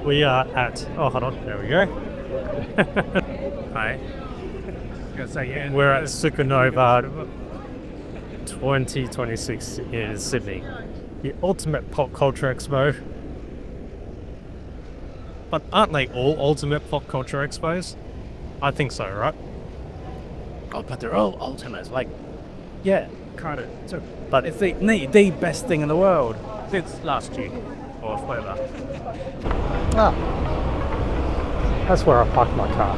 We are at, hold on, there we go. Hi. We're at Supanova 2026 in Sydney. The ultimate pop culture expo. But aren't they all ultimate pop culture expos? I think so, right? Oh, but they're all ultimates. Like, yeah, kind of. So, but it's the best thing in the world since last year or whatever. Ah, that's where I parked my car.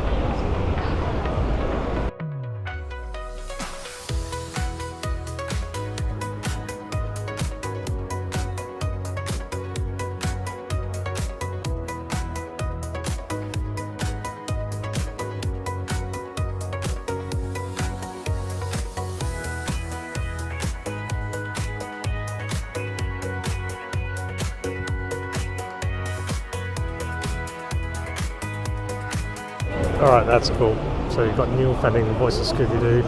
Alright, that's cool. So you've got Neil Fanning, the voice of Scooby-Doo.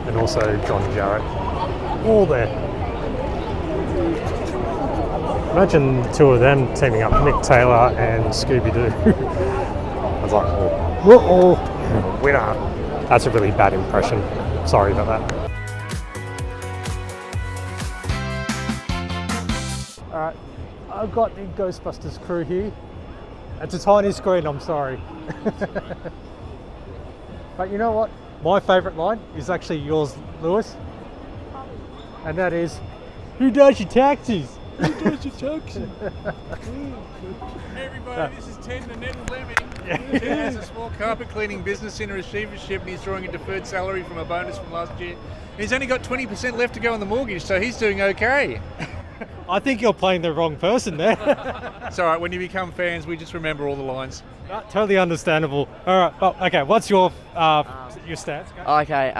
And also John Jarrett. All there. Imagine the two of them teaming up, Mick Taylor and Scooby-Doo. I was like, oh, winner. That's a really bad impression. Sorry about that. Alright, I've got the Ghostbusters crew here. It's a tiny screen, I'm sorry. But you know what? My favourite line is actually yours, Lewis. And that is, who does your taxes? Who does your taxes? Hey everybody, this is Ted the Nettle Lemming. Ted has a small carpet cleaning business in a receivership and he's drawing a deferred salary from a bonus from last year. He's only got 20% left to go on the mortgage, so he's doing okay. I think you're playing the wrong person there. It's alright, when you become fans, we just remember all the lines. Totally understandable. Alright, okay, what's your stance? Go. Okay,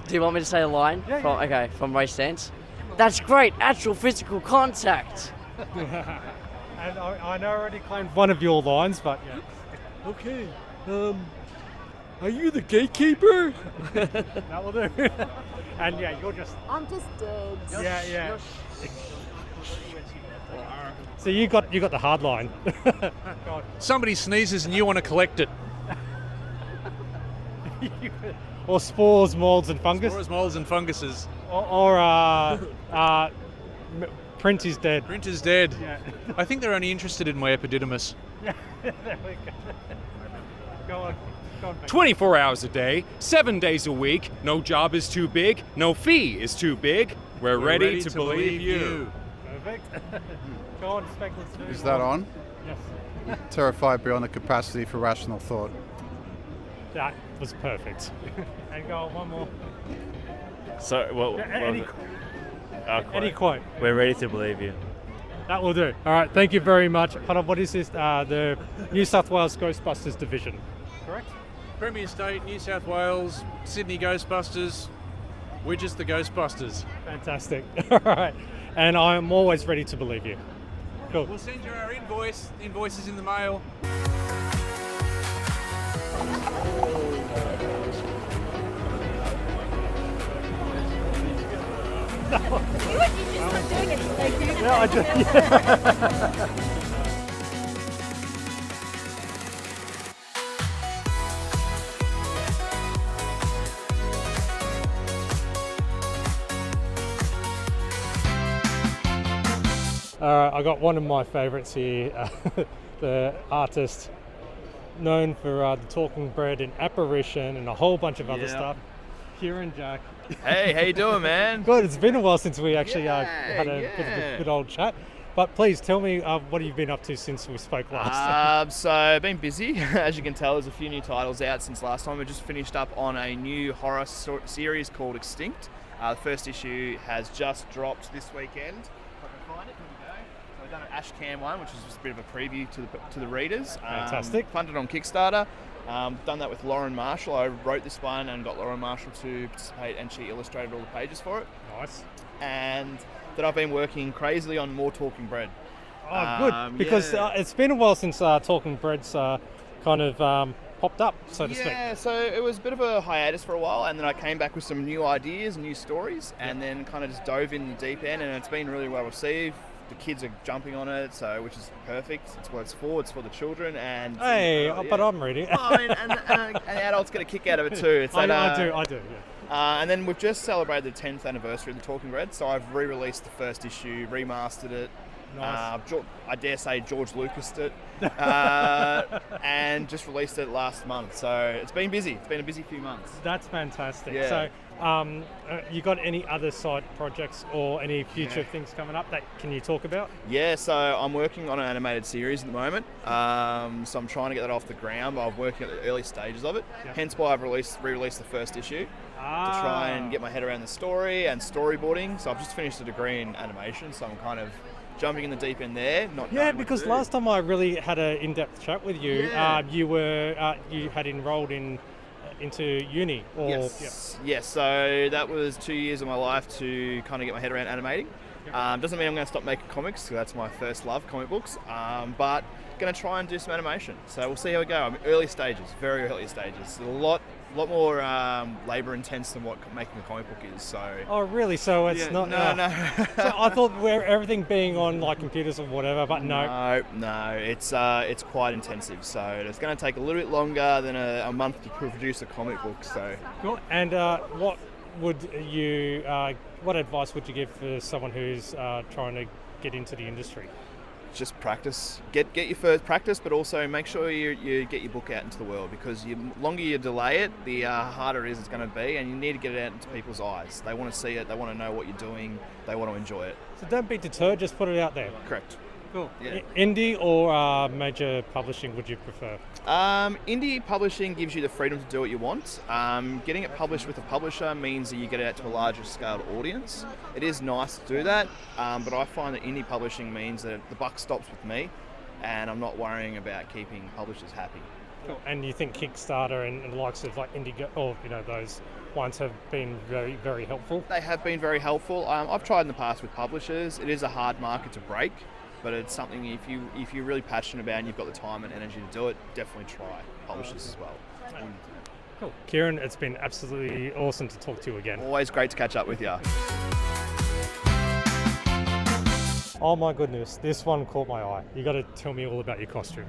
do you want me to say a line? Yeah, from, okay, from Reece stance. That's great, actual physical contact. And I know I already claimed one of your lines, but yeah. Okay, are you the gatekeeper? That will do. And yeah, you're just... I'm just dead. Yeah. So you got the hard line. Somebody sneezes and you want to collect it. Or spores, molds, and fungus. Spores, molds and funguses. Or print is dead. Print is dead. Yeah. I think they're only interested in my epididymis. Yeah. There we go. Go on. 24 hours a day, 7 days a week, no job is too big, no fee is too big. We're ready to believe you. Perfect. Go on, Speckles. Is that on? Yes. Terrified beyond the capacity for rational thought. That was perfect. And go on, one more. So, Any quote. We're ready to believe you. That will do. All right, thank you very much. Hold on, what is this? The New South Wales Ghostbusters division, correct? Premier State, New South Wales, Sydney Ghostbusters. We're just the Ghostbusters. Fantastic. All right. And I'm always ready to believe you. Cool. We'll send you our invoice. Invoice is in the mail. You just stop doing it. Yeah, I just... I got one of my favourites here, the artist known for the talking bread and apparition and a whole bunch of other stuff, Kieran Jack. Hey, how you doing, man? Good, it's been a while since we actually had a bit of a good old chat. But please tell me what have you been up to since we spoke last? So I've been busy. As you can tell, there's a few new titles out since last time. We just finished up on a new horror series called Extinct. The first issue has just dropped this weekend. If I can find it, here we go. So we've done an Ashcan one, which is just a bit of a preview to the readers. Fantastic. Funded on Kickstarter. Done that with Lauren Marshall. I wrote this one and got Lauren Marshall to participate, and she illustrated all the pages for it. Nice. And that I've been working crazily on more Talking Bread. Oh, good. Because it's been a while since Talking Bread's kind of popped up, so to speak. Yeah, so it was a bit of a hiatus for a while, and then I came back with some new ideas, new stories, and then kind of just dove in the deep end, and it's been really well received. the kids are jumping on it, so which is perfect. It's what it's for. It's for the children and. Hey, but I'm reading. Oh, I mean, and the adults get a kick out of it too. It's I that, do. Yeah. And then we've just celebrated the 10th anniversary of the Talking Bread, so I've re-released the first issue, remastered it. Nice. I dare say George Lucased it, and just released it last month. So it's been busy. It's been a busy few months. That's fantastic. Yeah. So, you got any other side projects or any future things coming up that can you talk about? Yeah, so I'm working on an animated series at the moment. So I'm trying to get that off the ground, but I'm working at the early stages of it. Yep. Hence why I've re-released the first issue to try and get my head around the story and storyboarding. So I've just finished a degree in animation, so I'm kind of jumping in the deep end there. Because last time I really had an in-depth chat with you, you had enrolled into uni. Yes. So that was 2 years of my life to kind of get my head around animating. Doesn't mean I'm going to stop making comics, because that's my first love, comic books. But going to try and do some animation. So we'll see how we go. I'm early stages, very early stages. A lot more labour intense than what making a comic book is. So. Oh really? So it's not. No. So I thought everything being on like computers or whatever, but no. No. It's quite intensive. So it's going to take a little bit longer than a month to produce a comic book. So. Cool. And what advice would you give for someone who's trying to get into the industry? Just practice. Get your first practice, but also make sure you get your book out into the world, because the longer you delay it, the harder it's going to be, and you need to get it out into people's eyes. They want to see it, they want to know what you're doing, they want to enjoy it. So don't be deterred, just put it out there. Correct. Cool. Yeah. Indie or major publishing would you prefer? Indie publishing gives you the freedom to do what you want. Getting it published with a publisher means that you get it out to a larger scale audience. It is nice to do that, but I find that indie publishing means that the buck stops with me, and I'm not worrying about keeping publishers happy. Cool. And you think Kickstarter and the likes of like Indigo, or those ones have been very, very helpful? They have been very helpful. I've tried in the past with publishers. It is a hard market to break, but it's something if you're really passionate about and you've got the time and energy to do it, definitely try publishers as well. Cool. Kieran, it's been absolutely awesome to talk to you again. Always great to catch up with you. Oh my goodness, this one caught my eye. You got to tell me all about your costume.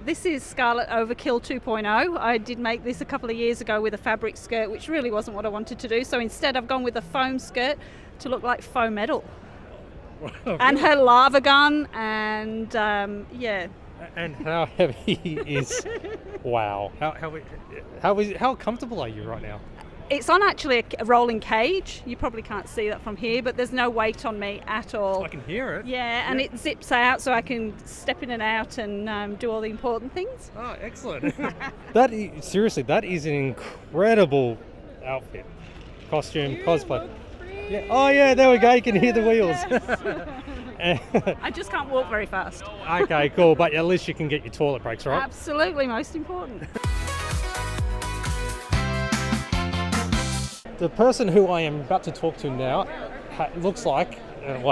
This is Scarlet Overkill 2.0. I did make this a couple of years ago with a fabric skirt, which really wasn't what I wanted to do. So instead I've gone with a foam skirt to look like foam metal. And her lava gun, and And how heavy is? Wow. How comfortable are you right now? It's on actually a rolling cage. You probably can't see that from here, but there's no weight on me at all. I can hear it. Yeah, and it zips out, so I can step in and out and do all the important things. Oh, excellent. That is an incredible outfit, costume, cosplay. Yeah. Oh yeah, there we go. You can hear the wheels. I just can't walk very fast. Okay, cool. But at least you can get your toilet breaks, right? Absolutely, most important. The person who I am about to talk to now looks like,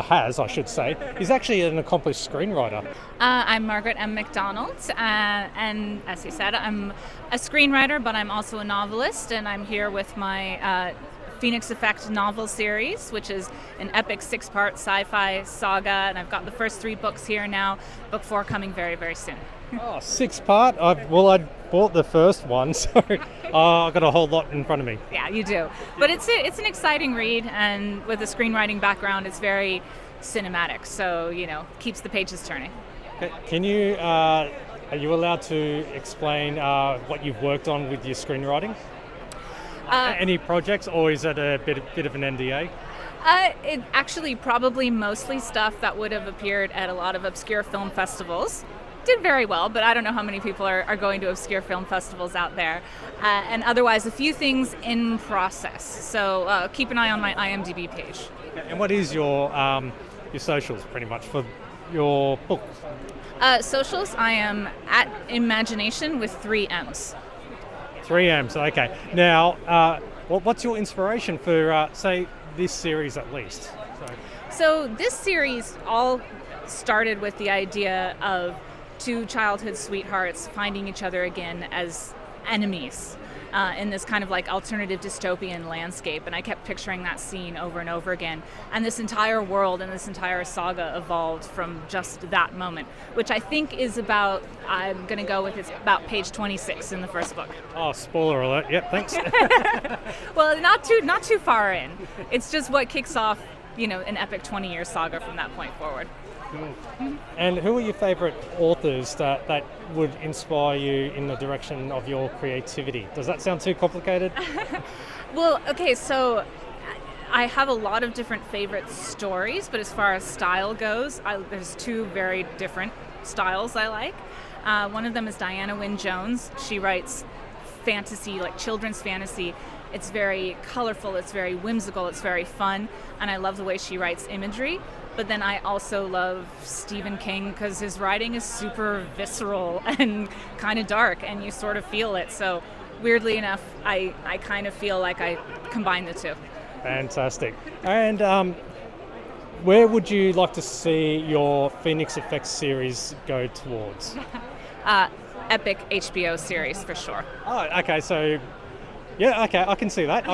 has, I should say, is actually an accomplished screenwriter. I'm Margaret M. MacDonald, and as he said, I'm a screenwriter, but I'm also a novelist, and I'm here with my Phoenix Effect novel series, which is an epic 6-part sci-fi saga, and I've got the first 3 books here now, book 4 coming very, very soon. Oh, 6-part? I bought the first one, so I've got a whole lot in front of me. Yeah, you do. But it's an exciting read, and with a screenwriting background, it's very cinematic, so, keeps the pages turning. Can you, are you allowed to explain what you've worked on with your screenwriting? Any projects, or is it a bit of an NDA? It actually probably mostly stuff that would have appeared at a lot of obscure film festivals. Did very well, but I don't know how many people are going to obscure film festivals out there. And otherwise, a few things in process. So keep an eye on my IMDb page. And what is your socials, pretty much, for your book? Socials, I am at Imagination with 3 M's. 3 M's, okay. Now, what's your inspiration for, say, this series at least? So this series all started with the idea of 2 childhood sweethearts finding each other again as enemies. in this kind of like alternative dystopian landscape, and I kept picturing that scene over and over again. And this entire world and this entire saga evolved from just that moment, which I think is about, I'm going to go with, it's about page 26 in the first book. Oh, spoiler alert. Yep, thanks. Well, not too far in. It's just what kicks off, an epic 20-year saga from that point forward. Cool. And who are your favourite authors that would inspire you in the direction of your creativity? Does that sound too complicated? Well, okay, so I have a lot of different favorite stories, but as far as style goes, there's two very different styles I like. One of them is Diana Wynne Jones. She writes fantasy, like children's fantasy. It's very colorful, it's very whimsical, it's very fun, and I love the way she writes imagery. But then I also love Stephen King because his writing is super visceral and kind of dark, and you sort of feel it. So weirdly enough, I kind of feel like I combine the two. Fantastic. And where would you like to see your Phoenix Effects series go towards? Epic HBO series for sure. Oh, okay, so... Yeah, okay, I can see that,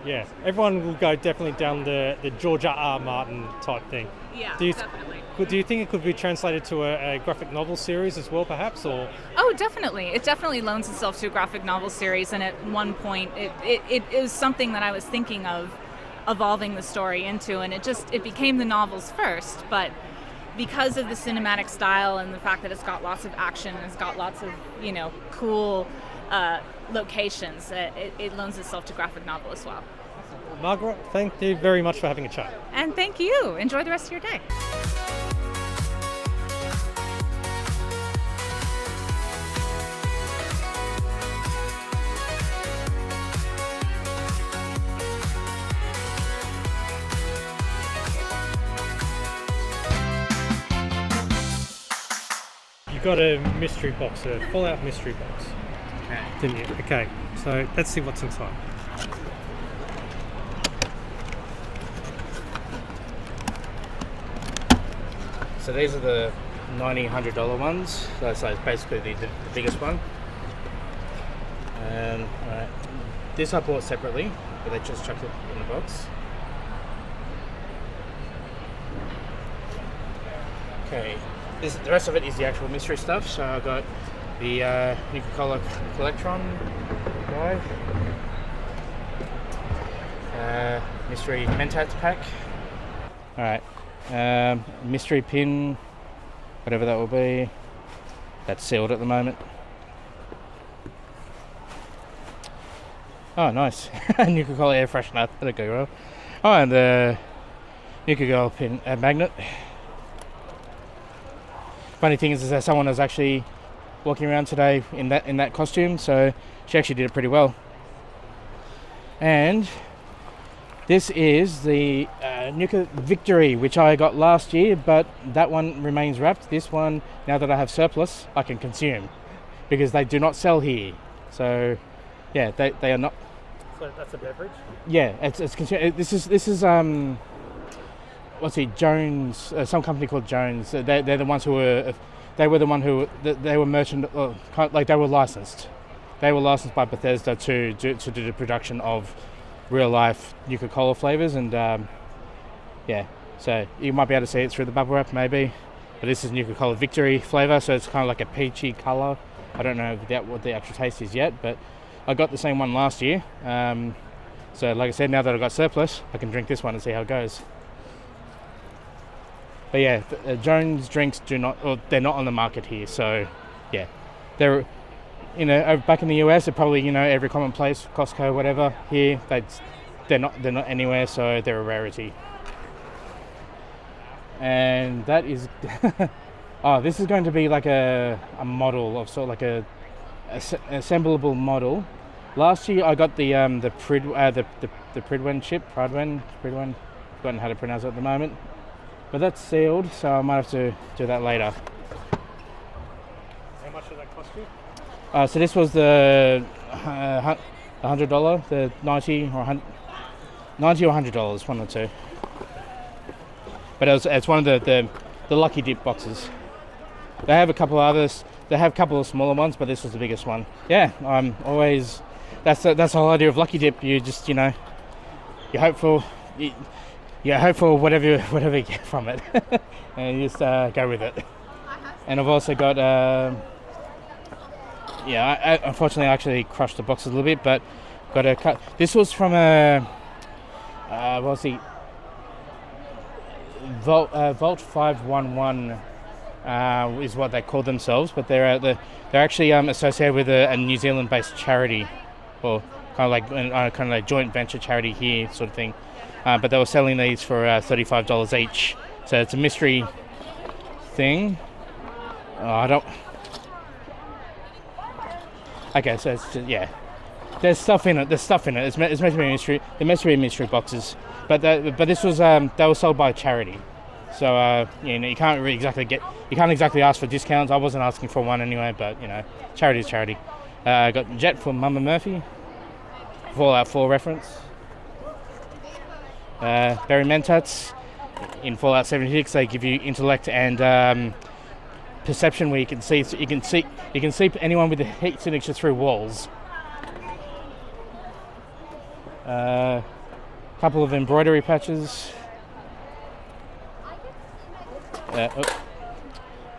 yeah. Everyone will go definitely down the George R. Martin type thing. Yeah, definitely. Do you think it could be translated to a graphic novel series as well, perhaps, or...? Oh, definitely. It definitely loans itself to a graphic novel series, and at one point it is something that I was thinking of evolving the story into, and it became the novels first, but because of the cinematic style and the fact that it's got lots of action and it's got lots of, cool... locations, it loans itself to graphic novel as well. Margaret, thank you very much for having a chat. And thank you. Enjoy the rest of your day. You got a mystery box, a Fallout mystery box. Didn't you? Okay, so let's see what's inside. So these are the $90, $100 ones. So it's basically the biggest one. Alright. This I bought separately, but they just chucked it in the box. Okay, the rest of it is the actual mystery stuff. So I got the Nuka-Cola Collectron guy, mystery Mentats pack. Alright, mystery pin, whatever that will be. That's sealed at the moment. Oh, nice. Nuka-Cola air freshener, that'll go well. Oh, and the Nuka-Cola pin magnet. Funny thing is that someone was actually walking around today in that costume, so she actually did it pretty well. And this is the Nuka Victory, which I got last year, but that one remains wrapped. This one, now that I have surplus, I can consume because they do not sell here. So yeah, they are not. So that's a beverage? Yeah, it's consumed. This is what's it, Jones, some company called Jones. They're the ones who were. They were the one who they were merchant, like they were licensed. They were licensed by Bethesda to do the production of real life Nuka-Cola flavors, and yeah, so you might be able to see it through the bubble wrap maybe. But this is Nuka-Cola Victory flavor, so it's kind of like a peachy color. I don't know what the actual taste is yet, but I got the same one last year. So like I said, now that I've got surplus, I can drink this one and see how it goes. But yeah, Jones drinks they're not on the market here. So yeah, they're, back in the US, they're probably, every common place, Costco, whatever. Here, they're not anywhere, so they're a rarity. And that is, this is going to be like a model of sort of like a assemblable model. Last year I got the Pridwen chip, Pridwen, forgotten how to pronounce it at the moment. But that's sealed, so I might have to do that later. How much did that cost you? So this was the $100, the $90 or $100, one or two. But it's one of the Lucky Dip boxes. They have a couple of others. They have a couple of smaller ones, but this was the biggest one. Yeah, I'm always that's the whole idea of lucky dip. You just you're hopeful. You're hopeful whatever you get from it, and you just go with it. And I've also got I unfortunately actually crushed the box a little bit, but got a cut. This was from a Vault 511 is what they call themselves, but they're actually associated with a New Zealand-based charity, or kind of like joint venture charity here, sort of thing. But they were selling these for $35 each, so it's a mystery thing. Okay, so it's just, there's stuff in it. It's meant to be a mystery. They're meant to be mystery boxes, but this was they were sold by a charity, so you can't exactly ask for discounts. I wasn't asking for one anyway, but charity is charity. I got Jet from Mama Murphy, Fallout 4 reference. Berry Mentats in Fallout 76. They give you intellect and perception, where you can see anyone with a heat signature through walls. Couple of embroidery patches.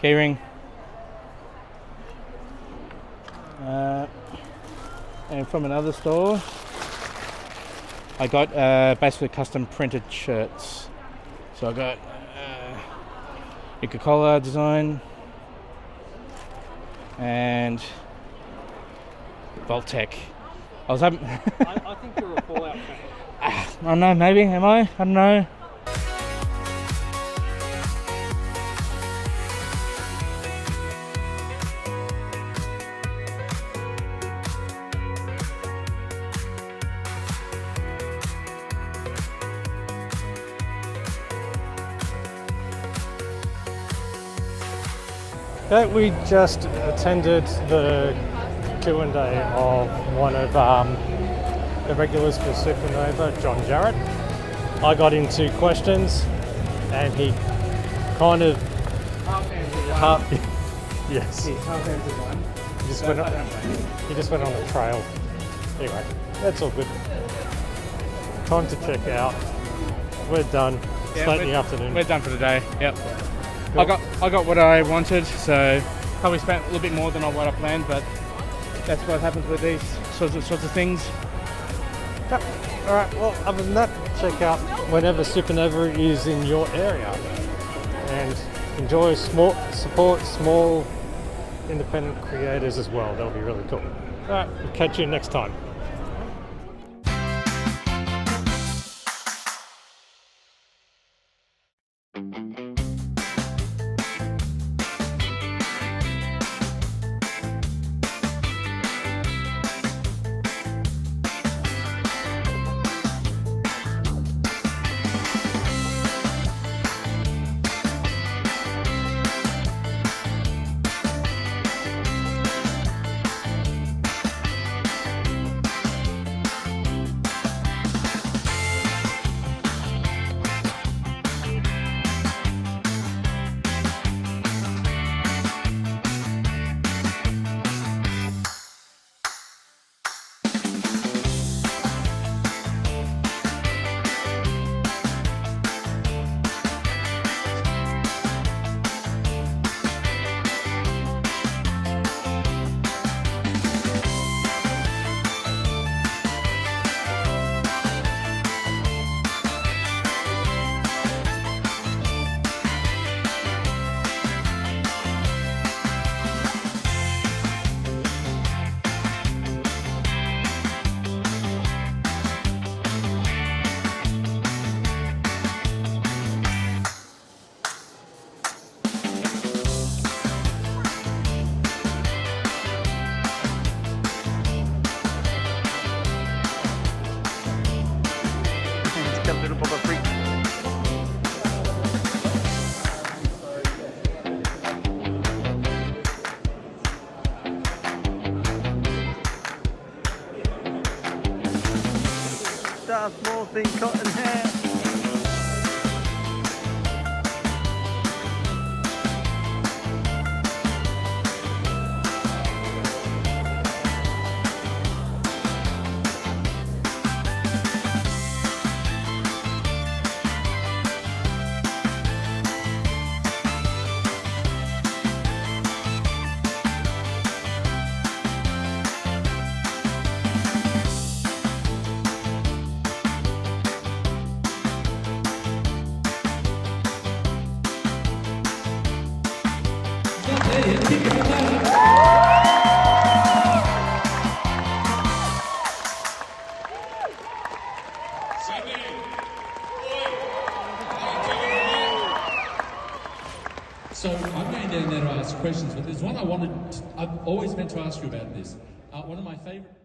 Keyring. And from another store, I got basically custom printed shirts. So I got Coca-Cola design and Voltec. I think you're a Fallout fan. I don't know, maybe, am I? I don't know. Okay, we just attended the Q&A of one of the regulars for Supanova, John Jarrett. I got into questions and he kind of yes. He just went on a trail. Anyway, that's all good. Time to check out. We're done. It's late in the afternoon. We're done for the day. Yep. Cool. I got what I wanted, so probably spent a little bit more than what I planned, but that's what happens with these sorts of things. Yep. Alright, well, other than that, check out whenever Supanova is in your area and support small independent creators as well. That'll be really cool. Alright, we'll catch you next time. Small thing cutting hair. So I'm going down there to ask questions, but there's one I've always meant to ask you about this. One of my favourite...